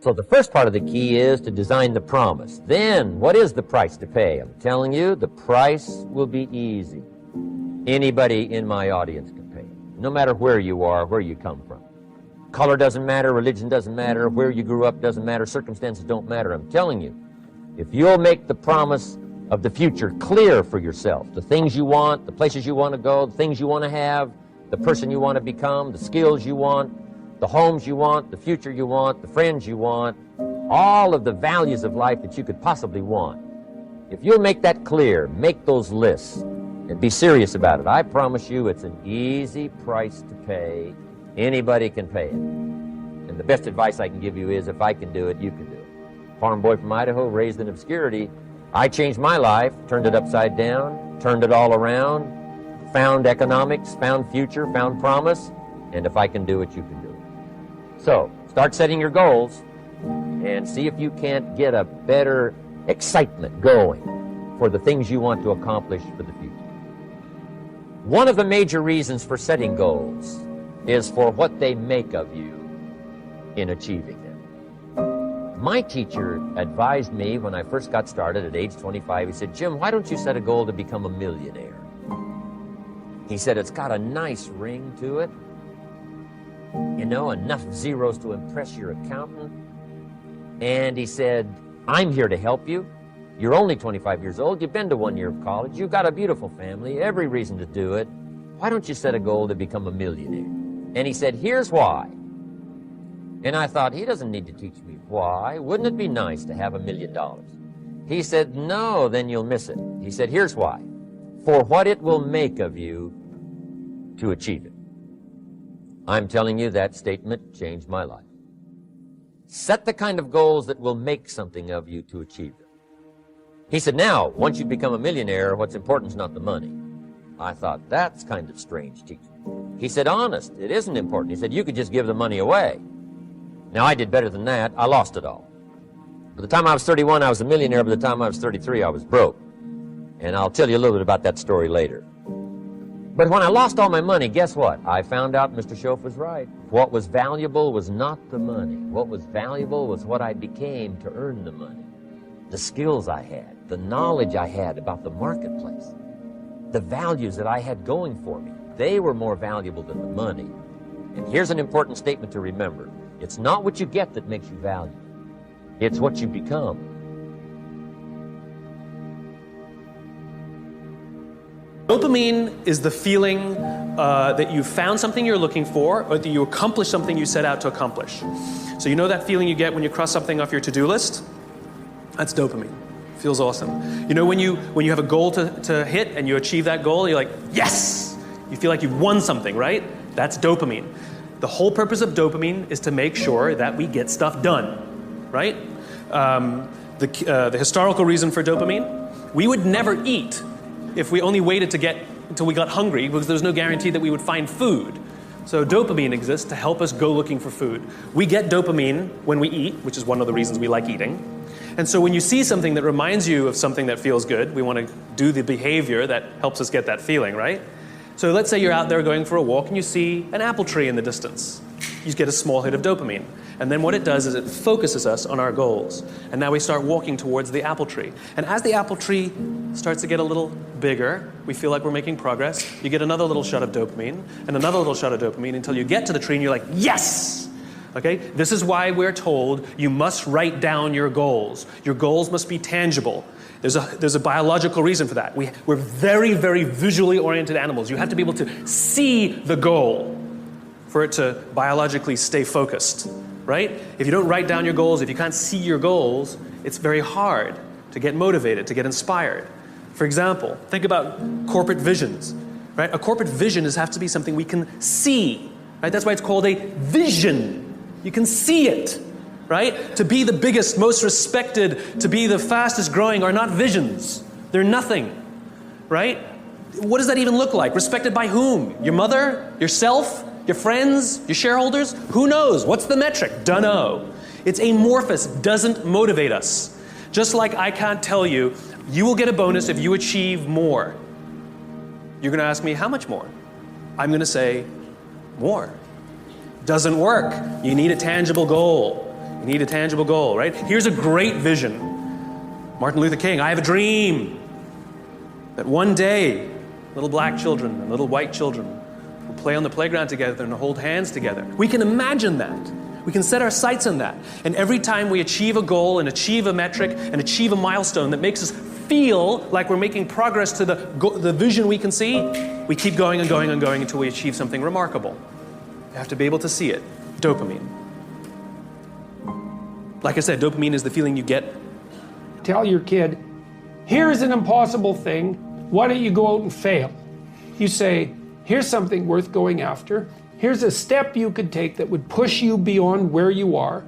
So the first part of the key is to design the promise. Then, what is the price to pay? I'm telling you, the price will be easy. Anybody in my audience can pay it, no matter where you are, where you come from. Color doesn't matter, religion doesn't matter, where you grew up doesn't matter, circumstances don't matter. I'm telling you, if you'll make the promise of the future clear for yourself, the things you want, the places you want to go, the things you want to have, the person you want to become, the skills you want, the homes you want, the future you want, the friends you want, all of the values of life that you could possibly want. If you'll make that clear, make those lists, and be serious about it, I promise you it's an easy price to pay. Anybody can pay it. And the best advice I can give you is, if I can do it, you can do it. Farm boy from Idaho, raised in obscurity, I changed my life, turned it upside down, turned it all around, found economics, found future, found promise, and if I can do it, you can do it. So, start setting your goals and see if you can't get a better excitement going for the things you want to accomplish for the future. One of the major reasons for setting goals is for what they make of you in achieving them. My teacher advised me when I first got started at age 25, he said, "Jim, why don't you set a goal to become a millionaire?" He said, "It's got a nice ring to it. You know, enough zeros to impress your accountant." And he said, "I'm here to help you. You're only 25 years old. You've been to 1 year of college. You've got a beautiful family, every reason to do it. Why don't you set a goal to become a millionaire?" And he said, "Here's why." And I thought, he doesn't need to teach me why. Wouldn't it be nice to have $1 million? He said, "No, then you'll miss it." He said, "Here's why. For what it will make of you to achieve it." I'm telling you, that statement changed my life. Set the kind of goals that will make something of you to achieve it. He said, "Now, once you become a millionaire, what's important is not the money." I thought, that's kind of strange teaching. He said, "Honest, it isn't important." He said, "You could just give the money away." Now, I did better than that. I lost it all. By the time I was 31, I was a millionaire. By the time I was 33, I was broke. And I'll tell you a little bit about that story later. But when I lost all my money, guess what? I found out Mr. Schoaf was right. What was valuable was not the money. What was valuable was what I became to earn the money. The skills I had, the knowledge I had about the marketplace, the values that I had going for me. They were more valuable than the money. And here's an important statement to remember. It's not what you get that makes you valuable. It's what you become. Dopamine is the feeling that you found something you're looking for, or that you accomplished something you set out to accomplish. So you know that feeling you get when you cross something off your to-do list? That's dopamine. Feels awesome. You know when you have a goal to hit and you achieve that goal, you're like, yes! You feel like you've won something, right? That's dopamine. The whole purpose of dopamine is to make sure that we get stuff done, right? The historical reason for dopamine, we would never eat if we only waited until we got hungry, because there's no guarantee that we would find food. So dopamine exists to help us go looking for food. We get dopamine when we eat, which is one of the reasons we like eating. And so when you see something that reminds you of something that feels good, we want to do the behavior that helps us get that feeling, right? So let's say you're out there going for a walk and you see an apple tree in the distance. You get a small hit of dopamine. And then what it does is it focuses us on our goals. And now we start walking towards the apple tree. And as the apple tree starts to get a little bigger, we feel like we're making progress. You get another little shot of dopamine and another little shot of dopamine until you get to the tree and you're like, yes! Okay? This is why we're told you must write down your goals. Your goals must be tangible. There's a biological reason for that. We're very, very visually oriented animals. You have to be able to see the goal for it to biologically stay focused, right? If you don't write down your goals, if you can't see your goals, it's very hard to get motivated, to get inspired. For example, think about corporate visions, right? A corporate vision has to be something we can see, right? That's why it's called a vision. You can see it, right? To be the biggest, most respected, to be the fastest growing are not visions. They're nothing, right? What does that even look like? Respected by whom? Your mother? Yourself? Your friends? Your shareholders? Who knows? What's the metric? Dunno. It's amorphous, doesn't motivate us. Just like I can't tell you, you will get a bonus if you achieve more. You're going to ask me, how much more? I'm going to say, more. Doesn't work. You need a tangible goal. You need a tangible goal, right? Here's a great vision. Martin Luther King, I have a dream that one day little black children and little white children will play on the playground together and hold hands together. We can imagine that. We can set our sights on that. And every time we achieve a goal and achieve a metric and achieve a milestone that makes us feel like we're making progress to the vision we can see, we keep going and going and going until we achieve something remarkable. You have to be able to see it. Dopamine. Like I said, dopamine is the feeling you get. Tell your kid, here's an impossible thing, why don't you go out and fail? You say, here's something worth going after, here's a step you could take that would push you beyond where you are,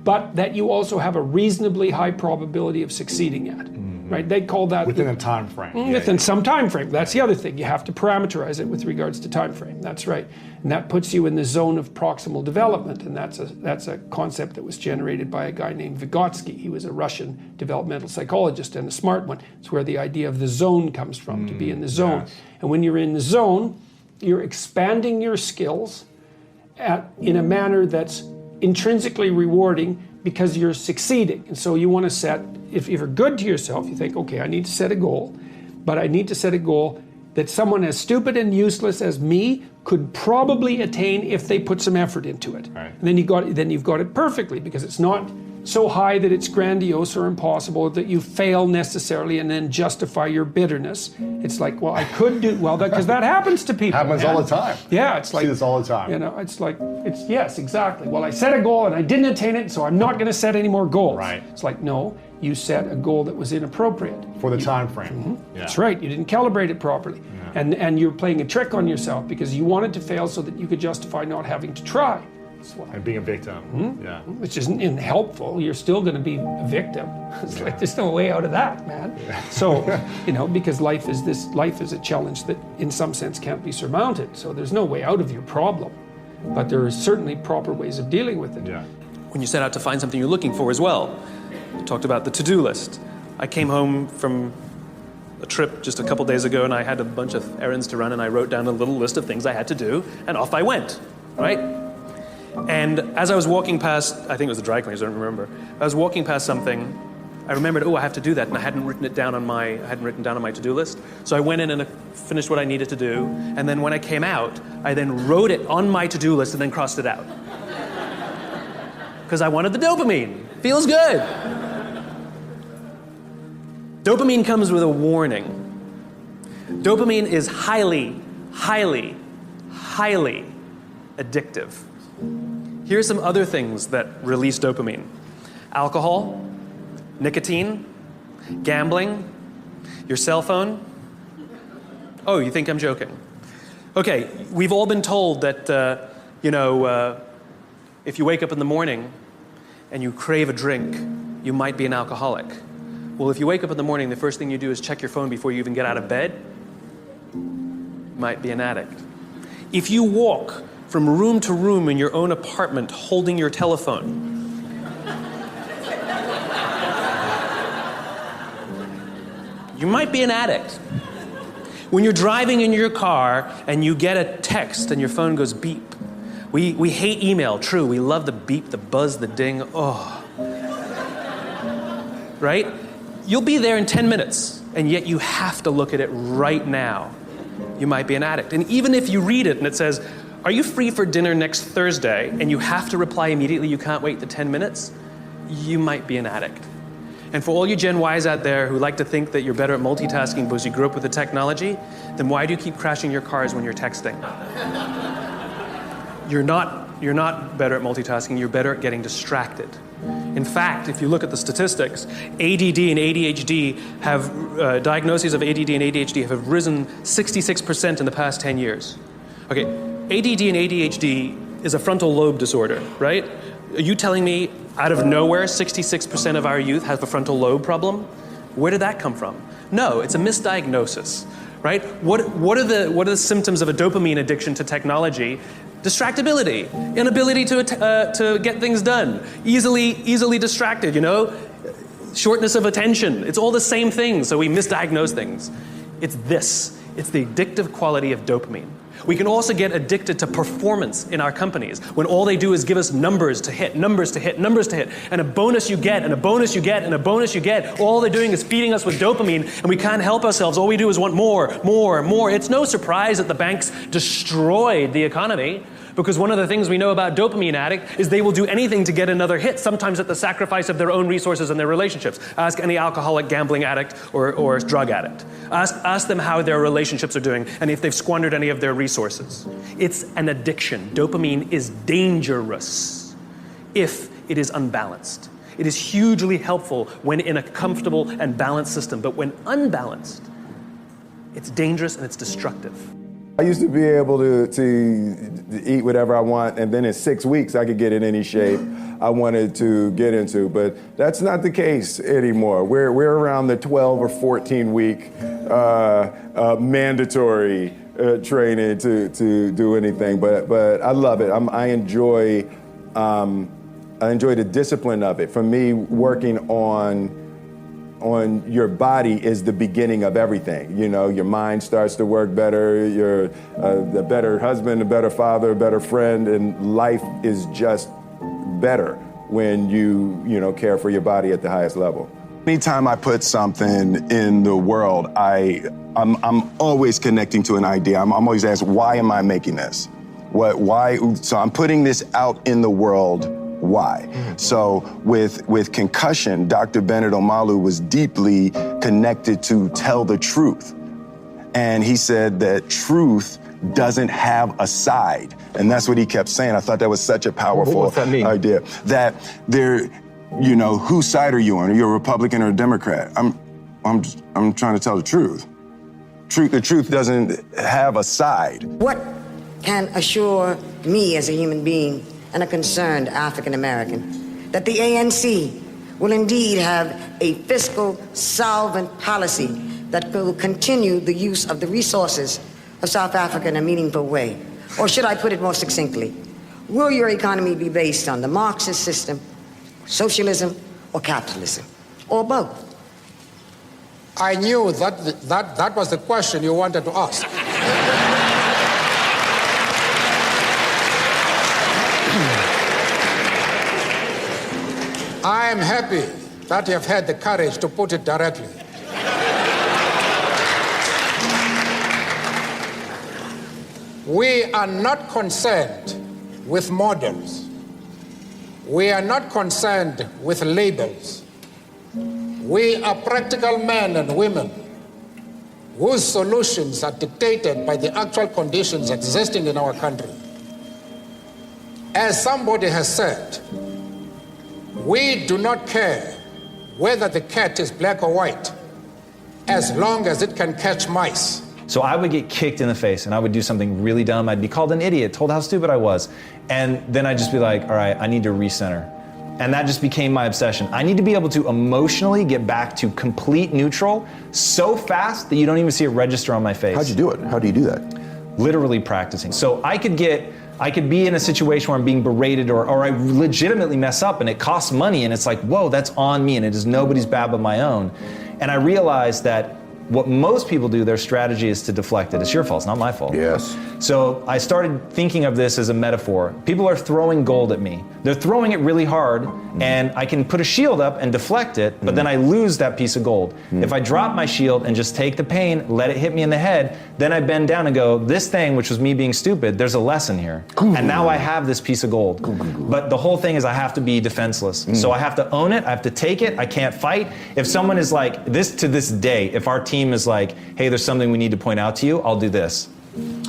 but that you also have a reasonably high probability of succeeding at. Right? They call that within a time frame. Within some time frame. That's the other thing. You have to parameterize it with regards to time frame. That's right. And that puts you in the zone of proximal development. And that's a concept that was generated by a guy named Vygotsky. He was a Russian developmental psychologist and a smart one. It's where the idea of the zone comes from, to be in the zone. Yes. And when you're in the zone, you're expanding your skills in a manner that's intrinsically rewarding because you're succeeding. And so you want to set, if you're good to yourself, you think, okay, I need to set a goal, but I need to set a goal that someone as stupid and useless as me could probably attain if they put some effort into it. Right. And then you've got it perfectly, because it's not so high that it's grandiose or impossible that you fail necessarily and then justify your bitterness. It's like, well, I could do well, because that happens to people. Happens all the time. Yeah, it's like, see this all the time. You know, it's like, yes, exactly. Well, I set a goal and I didn't attain it, so I'm not going to set any more goals. Right. It's like, no, you set a goal that was inappropriate for the time frame. Mm-hmm. Yeah. That's right. You didn't calibrate it properly, and you're playing a trick on yourself because you wanted to fail so that you could justify not having to try. And being a victim, which isn't helpful. You're still going to be a victim. It's like there's no way out of that, man. Yeah. So, because life is a challenge that, in some sense, can't be surmounted. So there's no way out of your problem, but there are certainly proper ways of dealing with it. Yeah. When you set out to find something you're looking for as well, you talked about the to-do list. I came home from a trip just a couple days ago, and I had a bunch of errands to run, and I wrote down a little list of things I had to do, and off I went. Right. And as I was walking past, I think it was the dry cleaners, I don't remember. I was walking past something, I remembered, I have to do that, and I hadn't written down on my to-do list. So I went in and finished what I needed to do, and then when I came out, I then wrote it on my to-do list and then crossed it out. Because I wanted the dopamine. Feels good. Dopamine comes with a warning. Dopamine is highly, highly, highly addictive. Here are some other things that release dopamine. Alcohol, nicotine, gambling, your cell phone. Oh, you think I'm joking? Okay, we've all been told that, if you wake up in the morning and you crave a drink, you might be an alcoholic. Well, if you wake up in the morning, the first thing you do is check your phone before you even get out of bed, you might be an addict. If you walk from room to room in your own apartment holding your telephone, you might be an addict. When you're driving in your car and you get a text and your phone goes beep. We hate email, true. We love the beep, the buzz, the ding. Oh. Right? You'll be there in 10 minutes, and yet you have to look at it right now. You might be an addict. And even if you read it and it says, are you free for dinner next Thursday? And you have to reply immediately, you can't wait the 10 minutes, you might be an addict. And for all you Gen Ys out there who like to think that you're better at multitasking because you grew up with the technology, then why do you keep crashing your cars when you're texting? You're not better at multitasking, you're better at getting distracted. In fact, if you look at the statistics, ADD and ADHD have, diagnoses of ADD and ADHD have risen 66% in the past 10 years. Okay, ADD and ADHD is a frontal lobe disorder, right? Are you telling me out of nowhere 66% of our youth have a frontal lobe problem? Where did that come from? No, it's a misdiagnosis, right? What are the symptoms of a dopamine addiction to technology? Distractibility, inability to get things done, easily distracted, shortness of attention. It's all the same thing, so we misdiagnose things. It's the addictive quality of dopamine. We can also get addicted to performance in our companies, when all they do is give us numbers to hit, numbers to hit, numbers to hit, and a bonus you get, and a bonus you get, and a bonus you get. All they're doing is feeding us with dopamine, and we can't help ourselves. All we do is want more, more, more. It's no surprise that the banks destroyed the economy, because one of the things we know about dopamine addict is they will do anything to get another hit, sometimes at the sacrifice of their own resources and their relationships. Ask any alcoholic, gambling addict, or drug addict. Ask them how their relationships are doing and if they've squandered any of their resources. It's an addiction. Dopamine is dangerous if it is unbalanced. It is hugely helpful when in a comfortable and balanced system, but when unbalanced, it's dangerous and it's destructive. I used to be able to eat whatever I want, and then in 6 weeks I could get in any shape I wanted to get into, but that's not the case anymore. We're around the 12 or 14 week mandatory training to do anything, but I love it. I enjoy the discipline of it. For me, working on your body is the beginning of everything. You know, your mind starts to work better, you're a better husband, a better father, a better friend, and life is just better when you care for your body at the highest level. Anytime I put something in the world, I'm always connecting to an idea. I'm always asked, why am I making this? Why? So I'm putting this out in the world. Why? So with concussion, Dr. Bennett Omalu was deeply connected to tell the truth. And he said that truth doesn't have a side. And that's what he kept saying. I thought that was such a powerful idea. That there, whose side are you on? Are you a Republican or a Democrat? I'm trying to tell the truth. The truth doesn't have a side. What can assure me as a human being and a concerned African American that the ANC will indeed have a fiscal solvent policy that will continue the use of the resources of South Africa in a meaningful way? Or should I put it more succinctly, will your economy be based on the Marxist system, socialism, or capitalism, or both? I knew that was the question you wanted to ask. I am happy that you have had the courage to put it directly. We are not concerned with models. We are not concerned with labels. We are practical men and women whose solutions are dictated by the actual conditions existing in our country. As somebody has said, we do not care whether the cat is black or white, as long as it can catch mice. So I would get kicked in the face and I would do something really dumb. I'd be called an idiot, told how stupid I was. And then I'd just be like, all right, I need to recenter. And that just became my obsession. I need to be able to emotionally get back to complete neutral so fast that you don't even see it register on my face. How'd you do it? How do you do that? Literally practicing. So I could be in a situation where I'm being berated or I legitimately mess up and it costs money and it's like, whoa, that's on me and it is nobody's bad but my own. And I realized that what most people do, their strategy is to deflect it. It's your fault, it's not my fault. Yes. So I started thinking of this as a metaphor. People are throwing gold at me. They're throwing it really hard and I can put a shield up and deflect it, but then I lose that piece of gold. If I drop my shield and just take the pain, let it hit me in the head, then I bend down and go, this thing, which was me being stupid, there's a lesson here. And now I have this piece of gold. But the whole thing is I have to be defenseless. So I have to own it, I have to take it, I can't fight. If someone is like, to this day, if our team is like, hey, there's something we need to point out to you, I'll do this.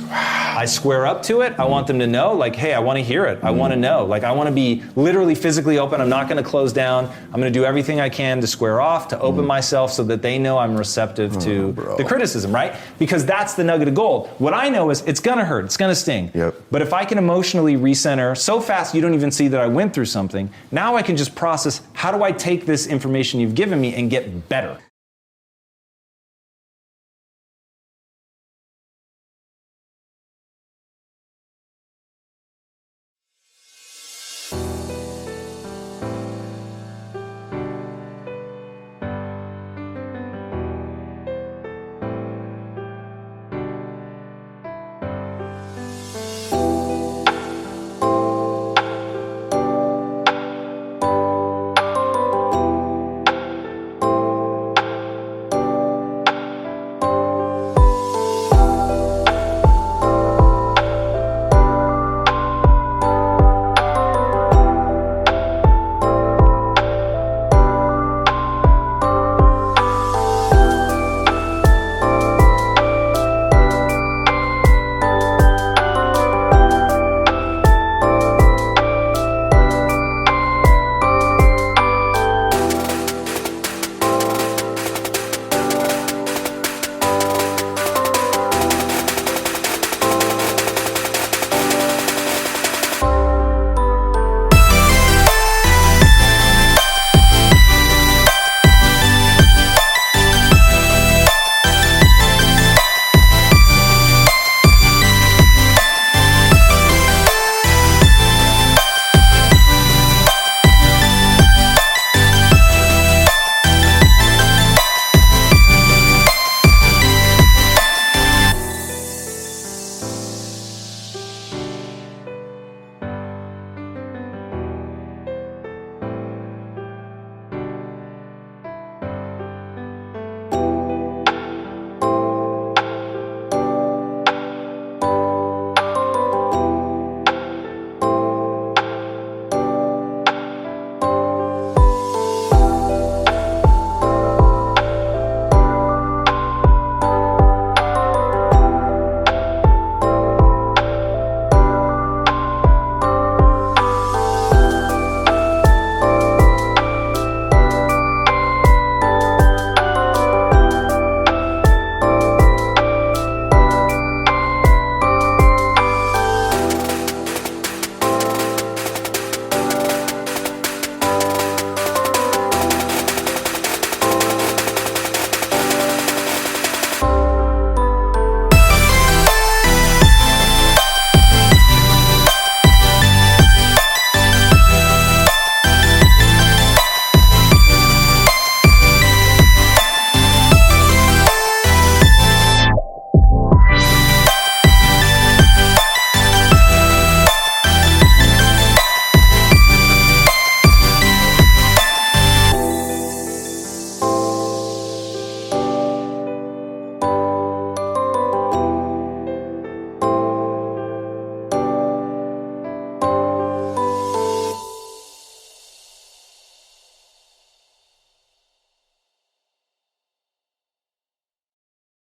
I square up to it. I want them to know, like, hey, I want to hear it. I want to know. Like, I want to be literally physically open. I'm not going to close down. I'm going to do everything I can to square off, to open myself so that they know I'm receptive to the criticism, right? Because that's the nugget of gold. What I know is it's going to hurt. It's going to sting. But if I can emotionally recenter so fast you don't even see that I went through something, now I can just process, how do I take this information you've given me and get better?